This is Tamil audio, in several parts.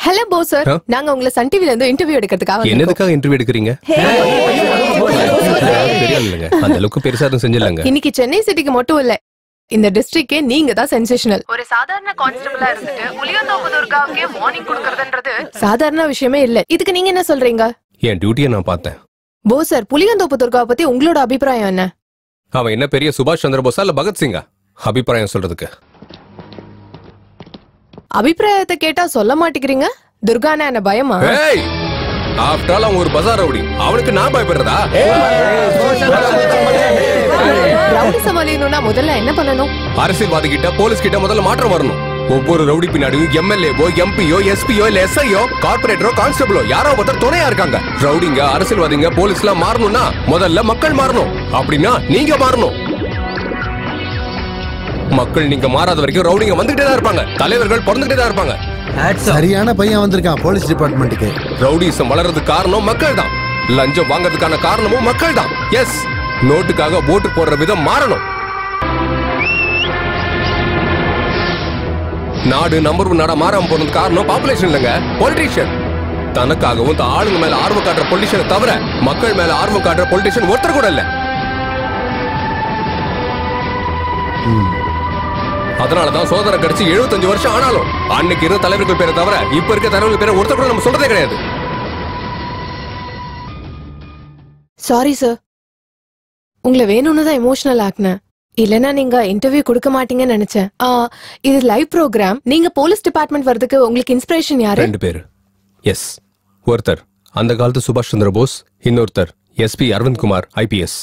ஹலோ போஸ் சார், நாங்க உங்களை சன் டிவில இருந்து இன்டர்வியூ எடுக்கிறதுக்காக வந்திருக்கோம். என்னதுக்காக இன்டர்வியூ எடுக்கிறீங்க? தெரியலங்க, அந்த அளவுக்கு பெருசா எதுவும் செஞ்சலங்க. இன்னைக்கு சென்னை சிட்டிக்கு மட்டும் இல்ல, இந்த டிஸ்ட்ரிக்ட்கே நீங்க தான் சென்சேஷனல். ஒரு சாதாரண கான்ஸ்டபிளா இருந்துட்டு புளியந்தோப்பு துர்காவுக்கே வார்னிங் கொடுக்கறதுன்றது சாதாரண விஷயமே இல்ல. இதுக்கு நீங்க என்ன சொல்றீங்க? என் டியூட்டியை நான் பார்த்தேன். போஸ் சார், புளியந்தோப்பு துர்காவை பத்தி உங்களோட அபிப்பிராயம் என்ன? அவன் என்ன பெரிய சுபாஷ் சந்திர போஸா இல்ல பகத்சிங்கா அபிப்பிராயம் சொல்றதுக்கு? அபிப்பிராயத்தை கேட்டா சொல்ல மாட்டேங்கிறீங்க. துர்கானா என்ன பயமா? ஆஃப்டர் ஆல் அவன் ஒரு பஜார் ரவுடி, அவனுக்கு நான் பயப்படுறதா? ரவுடி சமாளிக்கணும்னா முதல்ல என்ன பண்ணணும்? அரசியல்வாதி கிட்ட போலீஸ் கிட்ட முதல்ல மாற்றம் வரணும். ஒவ்வொரு ரவுடி பின்னாடியும் எம்எல்ஏவோ எம்பியோ எஸ்பியோ இல்ல எஸ்ஐயோ கார்பரேட்டரோ கான்ஸ்டபிளோ யாரோ ஒருத்தர் துணையா இருக்காங்க. ரவுடிங்க அரசியல்வாதிங்க போலீஸ் எல்லாம் மாறணும்னா முதல்ல மக்கள் மாறணும். அப்படின்னா நீங்க மாறணும். மக்கள் நீங்க மாறாத வரைக்கும் ரவுடிங்க வந்துகிட்டே தான் இருப்பாங்க, தலைவர்கள் பிறந்துகிட்டே தான் இருப்பாங்க. சரியான பையன் வந்திருக்கான் போலீஸ் டிபார்ட்மெண்ட்டுக்கு. ரவுடிசம் வளர்றதுக்கு காரணம் மக்கள் தான். லஞ்சம் வாங்கறதுக்கான காரணமும் மக்கள் தான். எஸ், நோட்டுக்காக ஓட்டு போடுற விதம் மாறணும். நாடு நம்பர் 1 நாடா மாறாம போனது காரணம் பாப்புலேஷன் இல்லங்க, பொலிட்டிஷியன். தனக்காகவும் ஆளுங்க மேல ஆர்வம் காட்டுற பொலிட்டிஷனை தவிர மக்கள் மேல ஆர்வம் காட்டுற பொலிட்டிஷியன் ஒருத்தர் கூட இல்ல. அதனாலதான் சோதனை கடிச்சு 75 வருஷம் ஆனாலும் அன்னைக்கு இருந்த தலைவர்கள் பேரை தவிர இப்ப இருக்க தலைவர்கள் பேரை ஒருத்தர் கூட நம்ம சொல்றதே கிடையாது. சாரி சார், உங்களை வேணும்னு தான் எமோஷனல் ஆக்குனேன். இல்லனா நீங்க இன்டர்வியூ கொடுக்க மாட்டீங்கன்னு நினைச்சேன். இது லைவ் ப்ரோக்ராம். நீங்க போலீஸ் டிபார்ட்மெண்ட் வரதுக்கு உங்களுக்கு இன்ஸ்பிரேஷன் யாரு? 2 பேர். எஸ், ஒருத்தர் அந்த காலத்து சுபாஷ் சந்திர போஸ், இன்னொருத்தர் எஸ்பி அரவிந்த் குமார் IPS.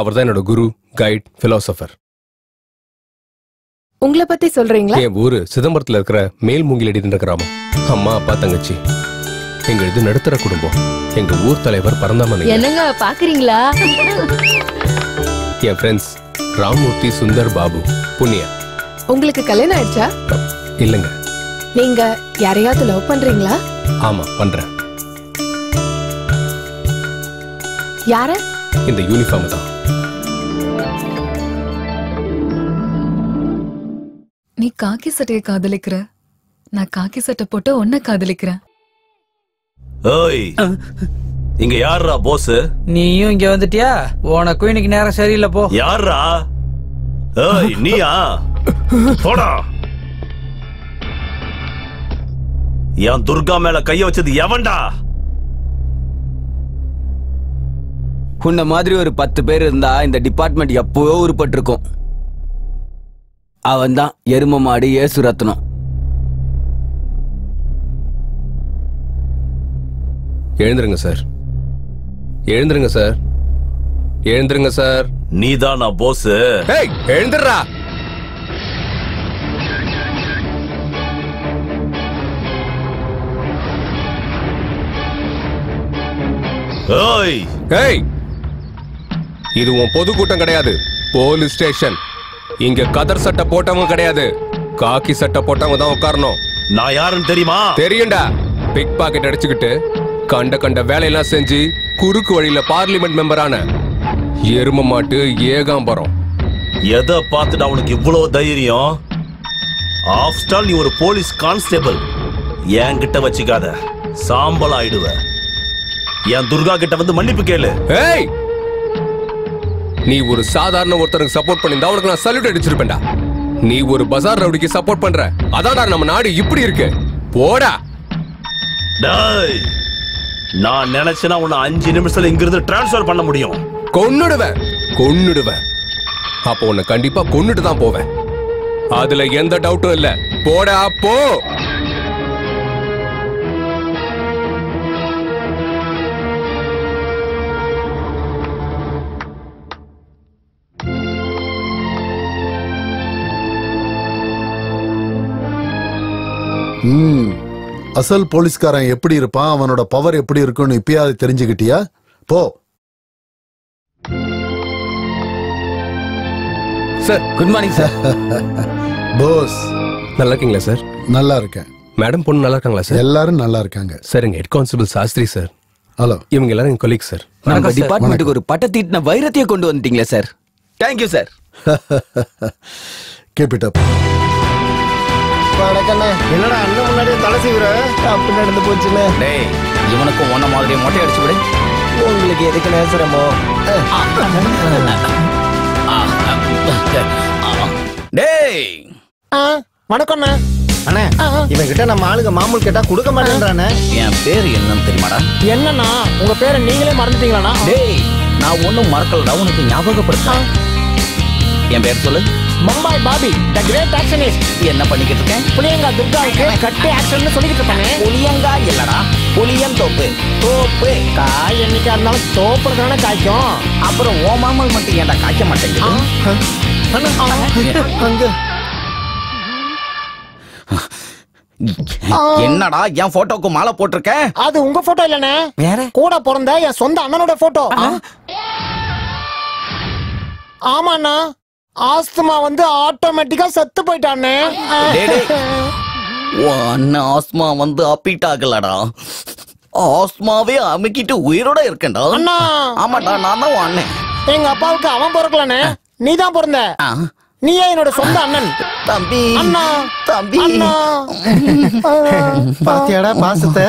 அவர் தான் என்னோட குரு, கைட், பிலாசபர். உங்களை பத்தி சொல்றீங்களா? என் ஊரு சிதம்பரத்துல இருக்கிற மேல் மூங்கிலடின்ற கிராமம். அம்மா அப்பா தங்கச்சி. எங்க இது நடுத்தர குடும்பம். எங்க ஊர் தலைவர் பரந்தாமன். என்னங்க பாக்குறீங்களா? என் ஃப்ரெண்ட்ஸ் ராமூர்த்தி, சுந்தர், பாபு, புண்ணியா. உங்களுக்கு கல்யாணம் ஆயிடுச்சா? இல்லங்க. நீங்க யாரையாவது லவ் பண்றீங்களா? ஆமா, பண்றேன். யார? இந்த யூனிஃபார்ம் தான். நீ காக்கி சட்டையை காதலிக்கிற, நான் காக்கி சட்டை போட்டு உன்னை காதலிக்கிறேன். ஓய், இங்க யாரா போஸ்? நீயும் இங்க வந்துட்டியா? உனக்கும் இன்னைக்கு நேரம் சரியில்லை, போ. யாரா? ஏய், நீயா? போடா. என் துர்கா மேல கைய வச்சது எவன்டா? உன்ன மாதிரி ஒரு 10 பேர் இருந்தா இந்த டிபார்ட்மெண்ட் எப்பவோ உருப்பட்டிருக்கும். அவன் தான் எரும மாடு ஏசு ரத்னம். எழுந்துருங்க சார், எழுந்துருங்க சார், எழுந்துருங்க சார். நீதானா போஸ்? எழுந்துடுறா. ஏய், ஏய், இது உன் பொதுக்கூட்டம் கிடையாது, போலீஸ் ஸ்டேஷன். இங்க கதர் சட்டை போட்டவங்க கிடையாது, காக்கி சட்டை போட்டவங்க தான் உட்காரணும். நான் யாருன்னு தெரியுமா? தெரியும்டா. பிக் பாக்கெட் அடிச்சுக்கிட்டு கண்ட கண்ட வேலையெல்லாம் செஞ்சு குறுக்கு வழியில பார்லிமெண்ட் மெம்பரான எரும மாட்டு ஏகாம்பரம். எதை பார்த்துட்டு அவனுக்கு இவ்வளவு தைரியம்? ஆஃப்டர் நீ ஒரு போலீஸ் கான்ஸ்டேபிள். என்கிட்ட வச்சுக்காத, சாம்பல் ஆயிடுவ. என் துர்கா கிட்ட வந்து மன்னிப்பு கேளு. ஏய், நீ ஒரு சாதாரண ஒருத்தருக்கு சப்போர்ட் பண்ணிருந்தா உனக்கு நான் சல்யூட் அடிச்சிருப்பேன்டா. நீ ஒரு பஜார் ரவுடிக்கு சப்போர்ட் பண்ற, அதான்டா நம்ம நாடு இப்படி இருக்கு. போடா. டேய், நான் நினைச்சேனா உன்னை 5 நிமிஷத்துல இங்கிருந்து டிரான்ஸ்ஃபர் பண்ண முடியும். கொன்னுடுவேன், கொன்னுடுவேன். அப்போ உன்னை கண்டிப்பா கொன்னுட்டு தான் போவேன், அதுல எந்த டவுட்டும் இல்ல. போடா போ. அசல் போலீஸ்காரன் எப்படி இருப்பான், அவனோட பவர் எப்படி இருக்குன்னு இப்பயாவது தெரிஞ்சுக்கிட்டியா? போ. Sir, good morning sir. Boss, நல்லா இருக்கீங்களா சார்? நல்லா இருக்கேன். மேடம் பொண்ணு நல்லா இருக்காங்களா சார்? எல்லாரும் நல்லா இருக்காங்க சார். எங்க head constable Shastri sir. Hello. இவங்க எல்லாரும் என் கொலீக் சார். நம்ம டிபார்ட்மெண்ட்டுக்கு ஒரு பட்ட தீட்டின வைரத்தையே கொண்டு வந்துட்டீங்களா sir? Thank you sir. Keep it up. என்னடா அண்ணன் முன்னாடியே தலை சீவுற அப்படி நடந்து போச்சுன்னு. டேய் இவனுக்கும் ஒன்ன மாதிரியே மொட்டை அடிச்சு விடு. உங்களுக்கு எதுக்கு நேசரமோ? டேய் வணக்கம் அண்ணே. இவன் கிட்ட நம்ம ஆளுங்க மாமூல் கேட்டா கொடுக்க மாட்டேன்றானே. என் பேரு என்னன்னு தெரியுமாடா? என்னன்னா உங்க பேரை நீங்களே மறந்துட்டீங்களாண்ணா? டேய் நான் ஒன்னும் மறக்கலடா, உனக்கு ஞாபகப்படுத்த. என் பேர் சொல்லு. Mumbai Bobby the great actionist. என்ன பண்ணிக்கிட்டு இருக்கேன்? புளியங்கா துர்காவுக்கு கட்டு ஆக்ஷன் சொல்லிக்கிட்டு இருப்பானே. புளியங்கா இல்லடா, புளியன் தோப்பு. தோப்பு காய் என்னைக்கா இருந்தாலும் தோப்புறதுனால காய்க்கும். அப்புறம் ஓ மாமல் மட்டும் ஏன்டா காய்க்க மாட்டேங்குது? என்னடா என் போட்டோக்கு மாலை போட்டிருக்க? அது உங்க போட்டோ இல்லனே, வேற கூட பிறந்த என் சொந்த அண்ணனோட போட்டோ. ஆமாண்ணா, ஆஸ்துமா வந்து ஆட்டோமேட்டிக்கா செத்து போயிட்டானே. அண்ணன் ஆஸ்மா வந்து அப்பிட் ஆகலடா, ஆஸ்மாவே அமுக்கிட்டு உயிரோட இருக்கேன்டா. அண்ணா ஆமாடா, நான் தான் அண்ணன். எங்க அப்பாவுக்கு அவன் பிறக்கலனே, நீ தான் பிறந்த. நீயே என்னோட சொந்த அண்ணன். தம்பி அண்ணா தம்பி அண்ணா பாத்தியாடா பாசத்தை.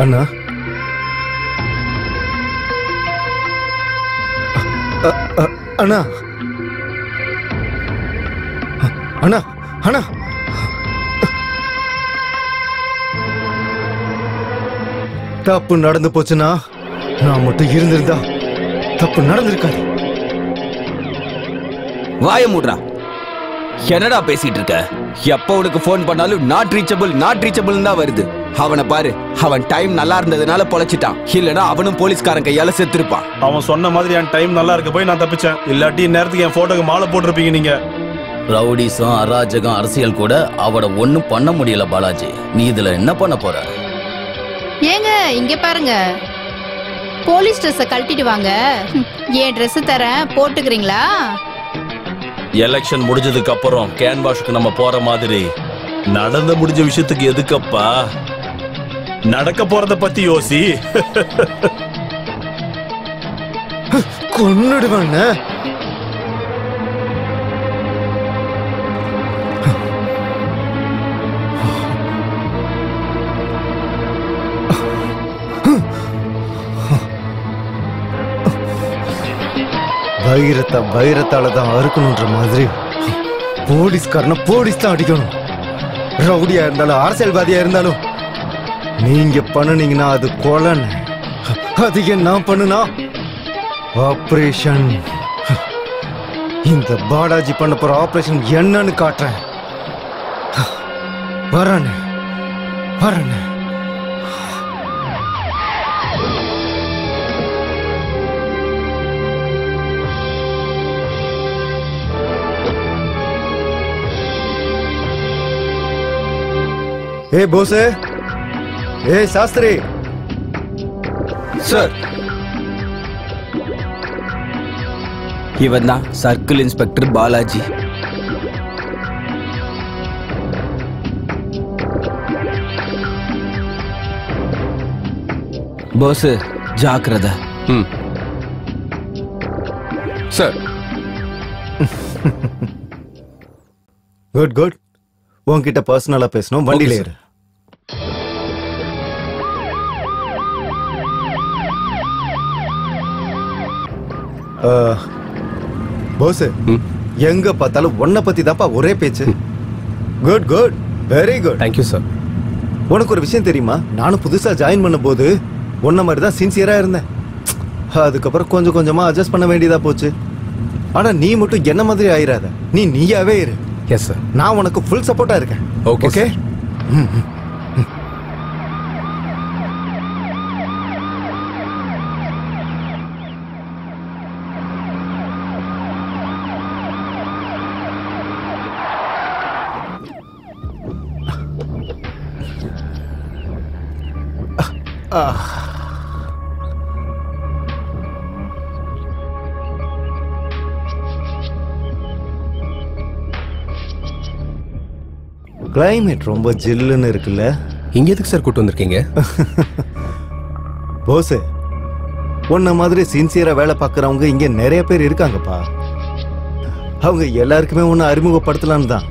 அண்ணா அண்ணா அண்ணா அண்ணா தப்பு நடந்து போச்சுன்னா நான் மட்டும் இருந்திருந்தா தப்பு நடந்திருக்காது. வாய மூடுறா. என்னடா பேசிட்டு இருக்க? எப்ப உனக்கு போன் பண்ணாலும் நாட் ரீச்சபிள் தான் வருது. அவனை பாரு, அவன் டைம் நல்லா இருந்ததுனால பொழைச்சிட்டான். இல்லனா அவனும் போலீஸ்காரன் கையால செத்துருப்பான். அவன் சொன்ன மாதிரி என் டைம் நல்லா இருக்க போய் நான் தப்பிச்சேன். இல்லாட்டி நேரத்துக்கு என் போட்டோக்கு மாலை போட்டிருப்பீங்க நீங்க. ரவுடிசம் அராஜகம் அரசியல் கூட அவட ஒண்ணும் பண்ண முடியல பாலாஜி. நீ இதுல என்ன பண்ண போற? ஏங்க இங்க பாருங்க, போலீஸ் ட்ரெஸ் கழட்டிட்டு வாங்க. என் ட்ரெஸ் தரேன், போட்டுக்கிறீங்களா? எலெக்ஷன் முடிஞ்சதுக்கு அப்புறம் கேன்வாஷுக்கு நம்ம போற மாதிரி நடந்து முடிஞ்ச விஷயத்துக்கு எதுக்கப்பா? நடக்க போறத பத்தி யோசி. கொன்னுடுவாங்க. வைரத்தால தான் அறுக்கணுன்ற மாதிரி போலீஸ்காரன போலீஸ் தான் அடிக்கணும். ரவுடியா இருந்தாலும் அரசியல்வாதியா இருந்தாலும் நீங்க பண்ணுனீங்கன்னா அது கொலைன்னு. அதிக நான் பண்ணுனா ஆபரேஷன். இந்த பாலாஜி பண்ண போற ஆபரேஷன் என்னன்னு காட்டுறேன். வரேன்னு. ஏ போஸ், ஏ சாஸ்திரி. சார், இவன் தான் சர்க்கிள் இன்ஸ்பெக்டர் பாலாஜி. போஸ் ஜாக்கிரதை. சார். குட். உன்கிட்ட பர்சனலா பேசணும். வண்டியில ஏறு. போஸ், எங்க பார்த்தாலும் உன்னை பத்தி தான்ப்பா ஒரே பேச்சு. Good, very good. Thank you sir. உனக்கு ஒரு விஷயம் தெரியுமா? நானும் புதுசா ஜாயின் பண்ண போது உன்ன மாதிரி தான் சின்சியரா இருந்தேன். அதுக்கப்புறம் கொஞ்சம் கொஞ்சமா அட்ஜஸ்ட் பண்ண வேண்டியதா போச்சு. ஆனா நீ மட்டும் என்ன மாதிரி ஆயிராத. நீயாவே இரு. Yes sir. நான் உனக்கு ஃபுல் சப்போர்ட்டா இருக்கேன். ஓகே. கிளைமேட் ரொம்ப ஜில்லுன்னு இருக்குல்ல? இங்க எதுக்கு சார் கூட்டு வந்திருக்கீங்க? போஸ், உன்ன மாதிரி சின்சியரா வேலை பார்க்கறவங்க இங்க நிறைய பேர் இருக்காங்கப்பா. அவங்க எல்லாருக்குமே உன்னை அறிமுகப்படுத்தலான்னு தான்.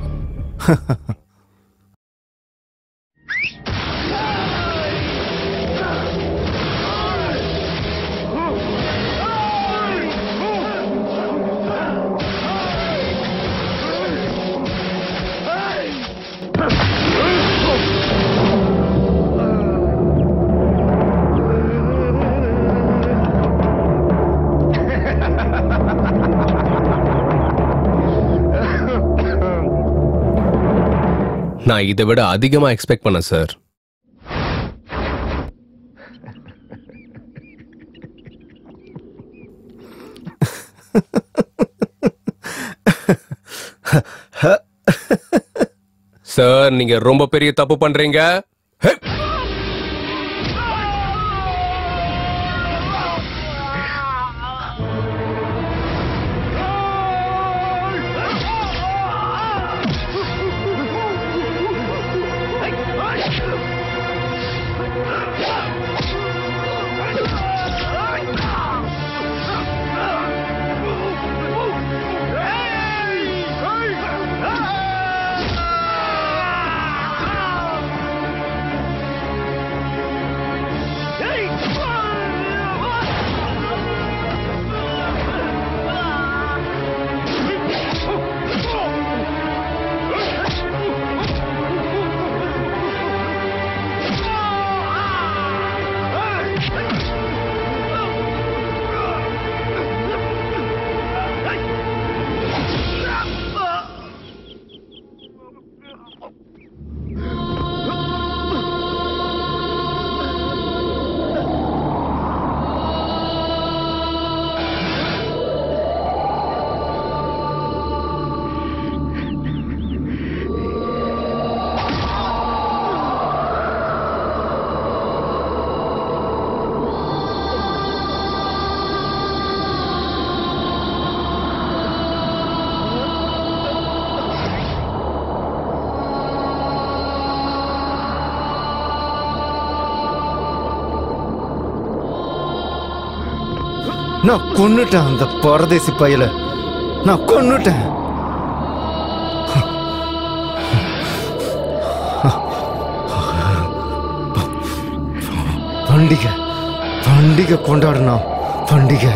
நான் இதை விட அதிகமா எக்ஸ்பெக்ட் பண்ணேன் சார். சார் நீங்க ரொம்ப பெரிய தப்பு பண்றீங்க. நான் கொன்னுட்டேன் அந்த பரதேசி பையல. நான் கொன்னுட்டேன். பண்டிகை பண்டிகை கொண்டாடணும். பண்டிகை